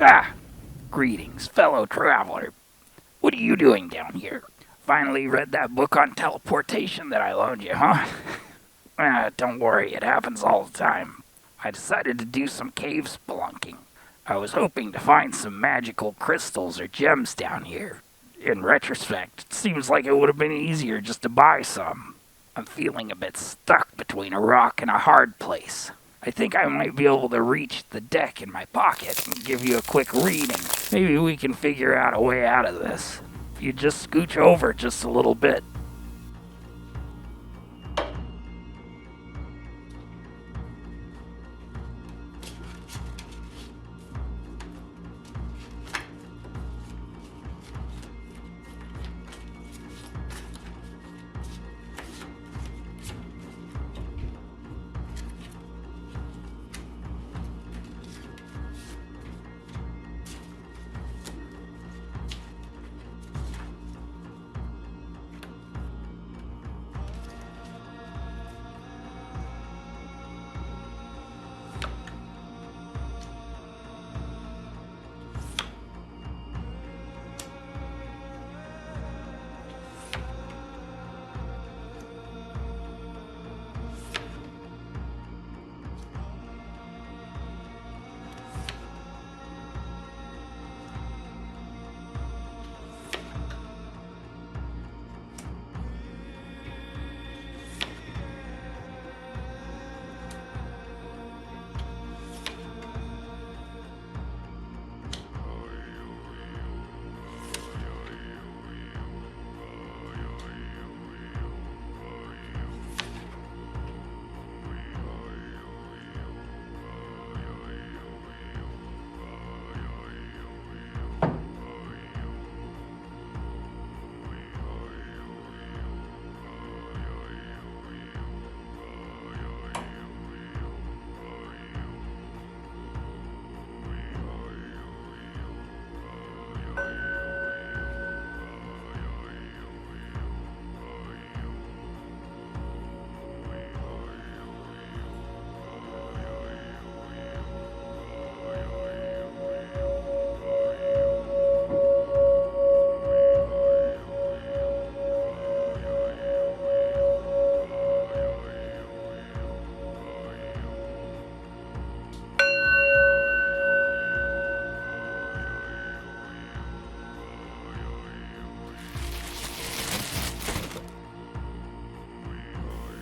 Ah, greetings, fellow traveler. What are you doing down here? Finally read that book on teleportation that I loaned you, huh? Don't worry, it happens all the time. I decided to do some cave spelunking. I was hoping to find some magical crystals or gems down here. In retrospect, it seems like it would have been easier just to buy some. I'm feeling a bit stuck between a rock and a hard place. I think I might be able to reach the deck in my pocket and give you a quick reading. Maybe we can figure out a way out of this. If you just scooch over just a little bit.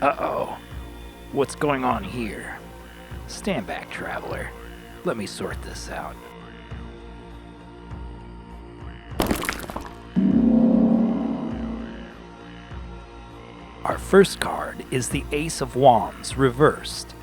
Uh-oh. What's going on here? Stand back, traveler. Let me sort this out. Our first card is the Ace of Wands reversed.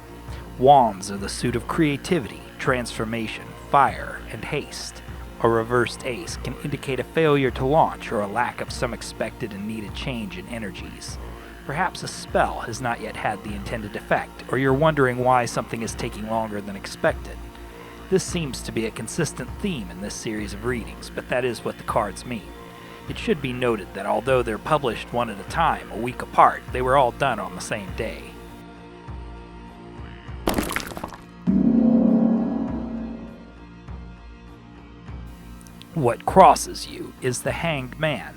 Wands are the suit of creativity, transformation, fire, and haste. A reversed ace can indicate a failure to launch or a lack of some expected and needed change in energies. Perhaps a spell has not yet had the intended effect, or you're wondering why something is taking longer than expected. This seems to be a consistent theme in this series of readings, but that is what the cards mean. It should be noted that although they're published one at a time, a week apart, they were all done on the same day. What crosses you is the Hanged Man.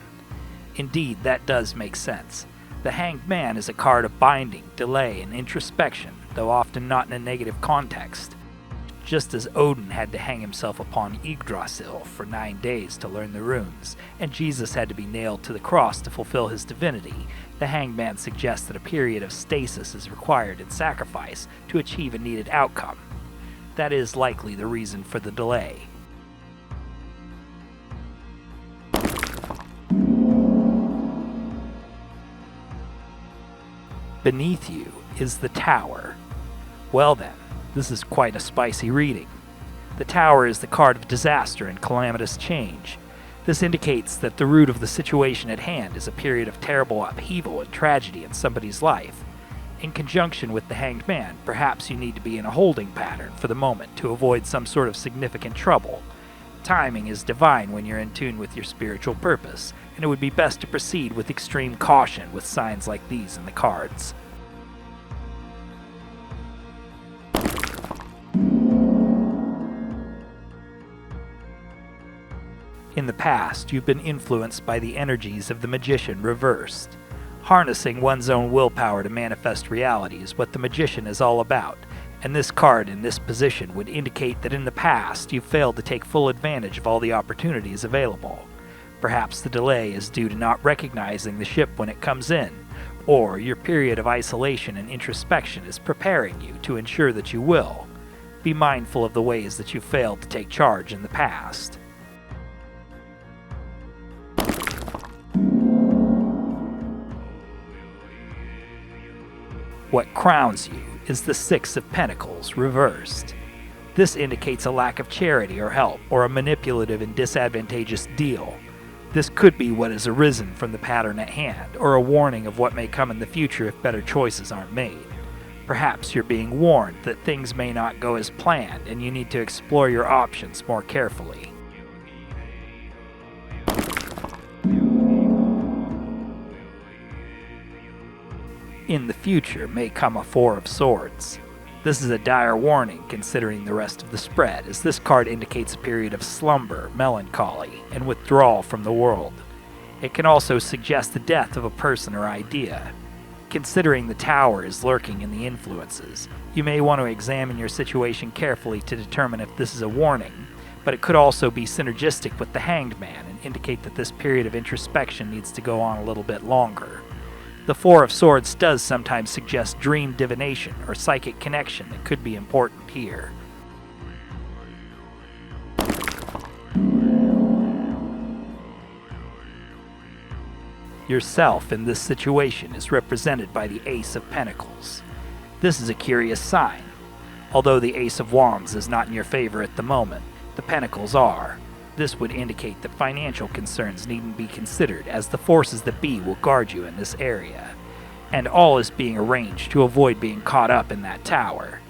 Indeed, that does make sense. The Hanged Man is a card of binding, delay, and introspection, though often not in a negative context. Just as Odin had to hang himself upon Yggdrasil for 9 days to learn the runes, and Jesus had to be nailed to the cross to fulfill his divinity, the Hanged Man suggests that a period of stasis is required in sacrifice to achieve a needed outcome. That is likely the reason for the delay. Beneath you is the Tower. Well then, this is quite a spicy reading. The Tower is the card of disaster and calamitous change. This indicates that the root of the situation at hand is a period of terrible upheaval and tragedy in somebody's life. In conjunction with the Hanged Man, perhaps you need to be in a holding pattern for the moment to avoid some sort of significant trouble. timing is divine when you're in tune with your spiritual purpose, and it would be best to proceed with extreme caution with signs like these in the cards. In the past, you've been influenced by the energies of the magician reversed. Harnessing one's own willpower to manifest reality is what the magician is all about, and this card in this position would indicate that in the past you failed to take full advantage of all the opportunities available. Perhaps the delay is due to not recognizing the ship when it comes in, or your period of isolation and introspection is preparing you to ensure that you will. Be mindful of the ways that you failed to take charge in the past. What crowns you is the Six of Pentacles reversed. This indicates a lack of charity or help, or a manipulative and disadvantageous deal. This could be what has arisen from the pattern at hand, or a warning of what may come in the future if better choices aren't made. Perhaps you're being warned that things may not go as planned, and you need to explore your options more carefully. In the future may come a Four of Swords. This is a dire warning considering the rest of the spread, as this card indicates a period of slumber, melancholy, and withdrawal from the world. It can also suggest the death of a person or idea. Considering the Tower is lurking in the influences, you may want to examine your situation carefully to determine if this is a warning, but it could also be synergistic with the Hanged Man and indicate that this period of introspection needs to go on a little bit longer. The Four of Swords does sometimes suggest dream divination or psychic connection that could be important here. Yourself in this situation is represented by the Ace of Pentacles. This is a curious sign. Although the Ace of Wands is not in your favor at the moment, the Pentacles are. This would indicate that financial concerns needn't be considered, as the forces that be will guard you in this area. And all is being arranged to avoid being caught up in that tower.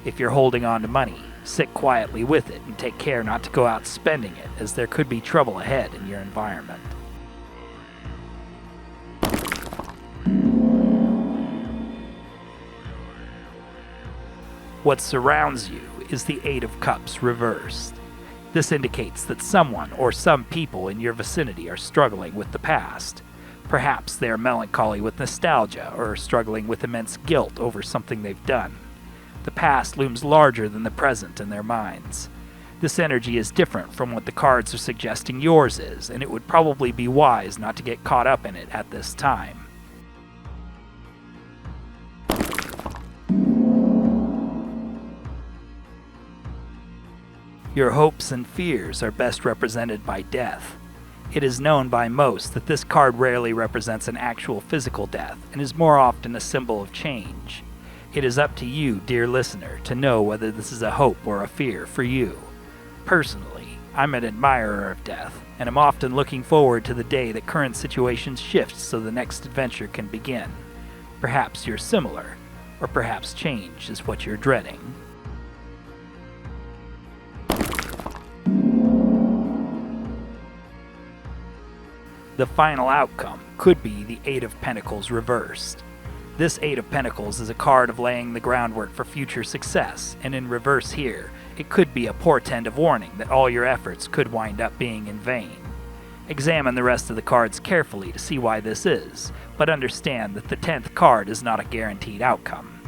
If you're holding on to money, sit quietly with it and take care not to go out spending it, as there could be trouble ahead in your environment. What surrounds you is the Eight of Cups reversed. This indicates that someone or some people in your vicinity are struggling with the past. Perhaps they are melancholy with nostalgia or struggling with immense guilt over something they've done. The past looms larger than the present in their minds. This energy is different from what the cards are suggesting yours is, and it would probably be wise not to get caught up in it at this time. Your hopes and fears are best represented by death. It is known by most that this card rarely represents an actual physical death and is more often a symbol of change. It is up to you, dear listener, to know whether this is a hope or a fear for you. Personally, I'm an admirer of death, and am often looking forward to the day that current situations shift so the next adventure can begin. Perhaps you're similar, or perhaps change is what you're dreading. The final outcome could be the Eight of Pentacles reversed. This Eight of Pentacles is a card of laying the groundwork for future success, and in reverse here, it could be a portend of warning that all your efforts could wind up being in vain. Examine the rest of the cards carefully to see why this is, but understand that the 10th card is not a guaranteed outcome.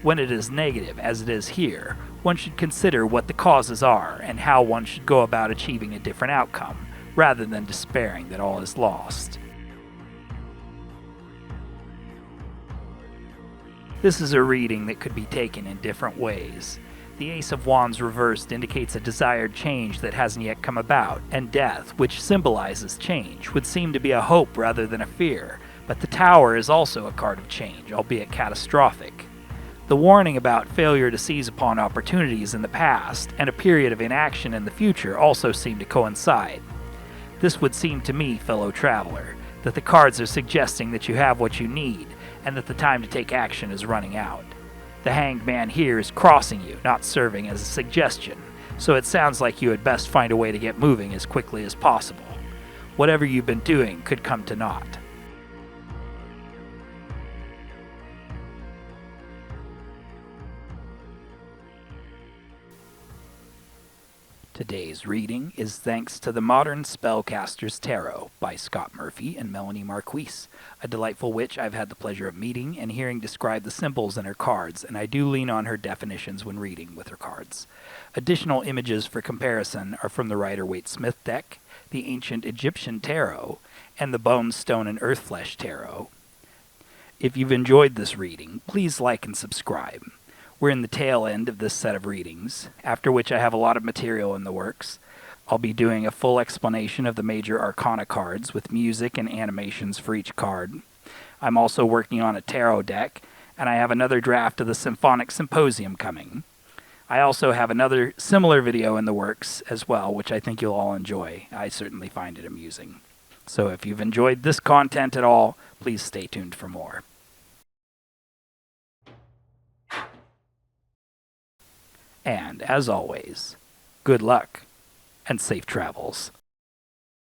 When it is negative, as it is here, one should consider what the causes are and how one should go about achieving a different outcome, rather than despairing that all is lost. This is a reading that could be taken in different ways. The Ace of Wands reversed indicates a desired change that hasn't yet come about, and death, which symbolizes change, would seem to be a hope rather than a fear, but the Tower is also a card of change, albeit catastrophic. The warning about failure to seize upon opportunities in the past, and a period of inaction in the future also seem to coincide. This would seem to me, fellow traveler, that the cards are suggesting that you have what you need, and that the time to take action is running out. The Hanged Man here is crossing you, not serving as a suggestion. So it sounds like you had best find a way to get moving as quickly as possible. Whatever you've been doing could come to naught. Today's reading is thanks to The Modern Spellcaster's Tarot by Scott Murphy and Melanie Marquise, a delightful witch I've had the pleasure of meeting and hearing describe the symbols in her cards, and I do lean on her definitions when reading with her cards. Additional images for comparison are from the Rider-Waite-Smith deck, the Ancient Egyptian Tarot, and the Bone, Stone, and Earthflesh Tarot. If you've enjoyed this reading, please like and subscribe. We're in the tail end of this set of readings, after which I have a lot of material in the works. I'll be doing a full explanation of the major arcana cards with music and animations for each card. I'm also working on a tarot deck, and I have another draft of the Symphonic Symposium coming. I also have another similar video in the works as well, which I think you'll all enjoy. I certainly find it amusing. So if you've enjoyed this content at all, please stay tuned for more. And, as always, good luck and safe travels.